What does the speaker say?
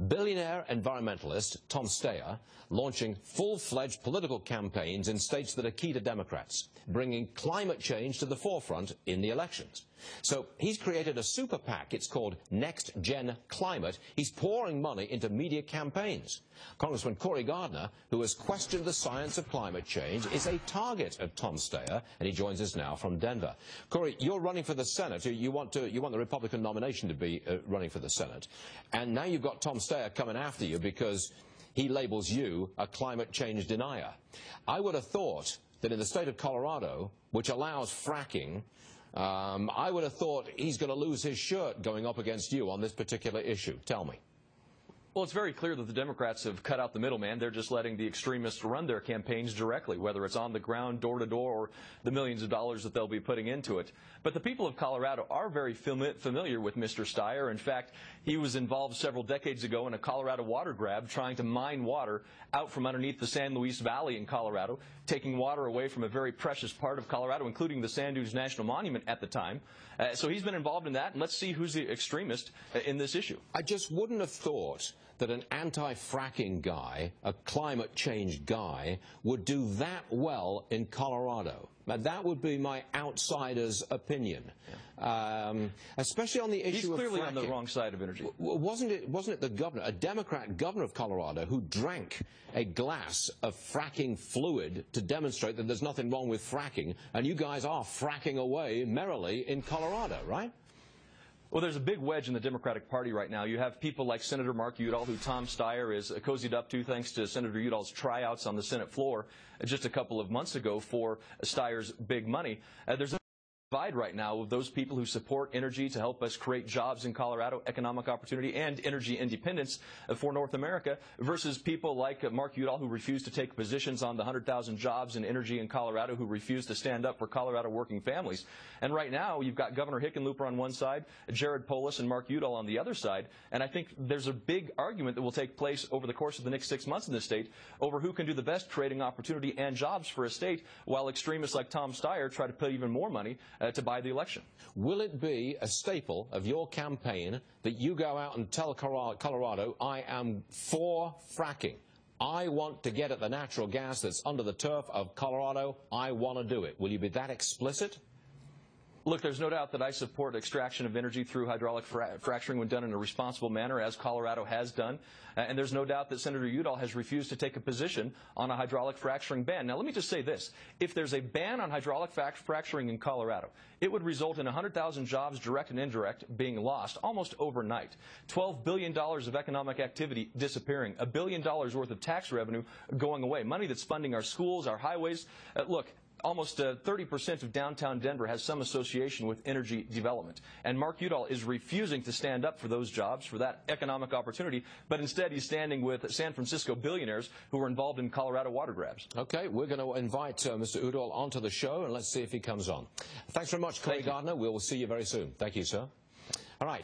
Billionaire environmentalist Tom Steyer launching full-fledged political campaigns in states that are key to Democrats, bringing climate change to the forefront in the elections. So he's created a super PAC. It's called Next Gen Climate. He's pouring money into media campaigns. Congressman Cory Gardner, who has questioned the science of climate change, is a target of Tom Steyer, and he joins us now from Denver. Cory, you're running for the Senate. You want the Republican nomination to be running for the Senate, and now you've got Tom Steyer coming after you because he labels you a climate change denier. I would have thought that in the state of Colorado, which allows fracking, I would have thought he's going to lose his shirt going up against you on this particular issue. Tell me. Well, it's very clear that the Democrats have cut out the middleman. They're just letting the extremists run their campaigns directly, whether it's on the ground, door to door, or the millions of dollars that they'll be putting into it. But the people of Colorado are very familiar with Mr. Steyer. In fact, he was involved several decades ago in a Colorado water grab, trying to mine water out from underneath the San Luis Valley in Colorado, taking water away from a very precious part of Colorado, including the Sand Dunes National Monument at the time. So he's been involved in that, and let's see who's the extremist in this issue. I just wouldn't have thought that an anti-fracking guy, a climate change guy, would do that well in Colorado. Now, that would be my outsider's opinion, especially on the issue of fracking. He's clearly on the wrong side of energy. Wasn't it the governor, a Democrat governor of Colorado, who drank a glass of fracking fluid to demonstrate that there's nothing wrong with fracking, and you guys are fracking away merrily in Colorado, right? Well, there's a big wedge in the Democratic Party right now. You have people like Senator Mark Udall, who Tom Steyer is cozied up to thanks to Senator Udall's tryouts on the Senate floor just a couple of months ago for Steyer's big money. There's a divide right now of those people who support energy to help us create jobs in Colorado, economic opportunity, and energy independence for North America, versus people like Mark Udall, who refuse to take positions on the 100,000 jobs in energy in Colorado, who refuse to stand up for Colorado working families. And right now, you've got Governor Hickenlooper on one side, Jared Polis and Mark Udall on the other side, and I think there's a big argument that will take place over the course of the next 6 months in this state over who can do the best creating opportunity and jobs for a state, while extremists like Tom Steyer try to put even more money to buy the election. Will it be a staple of your campaign that you go out and tell Colorado, I am for fracking? I want to get at the natural gas that's under the turf of Colorado. I want to do it. Will you be that explicit? Look, there's no doubt that I support extraction of energy through hydraulic fracturing when done in a responsible manner, as Colorado has done. And there's no doubt that Senator Udall has refused to take a position on a hydraulic fracturing ban. Now, let me just say this. If there's a ban on hydraulic fracturing in Colorado, it would result in 100,000 jobs, direct and indirect, being lost almost overnight. $12 billion of economic activity disappearing. $1 billion worth of tax revenue going away. Money that's funding our schools, our highways. Look, almost 30% of downtown Denver has some association with energy development. And Mark Udall is refusing to stand up for those jobs, for that economic opportunity, but instead he's standing with San Francisco billionaires who are involved in Colorado water grabs. Okay, we're going to invite Mr. Udall onto the show, and let's see if he comes on. Thanks very much, Cory Gardner. We'll see you very soon. Thank you, sir. All right.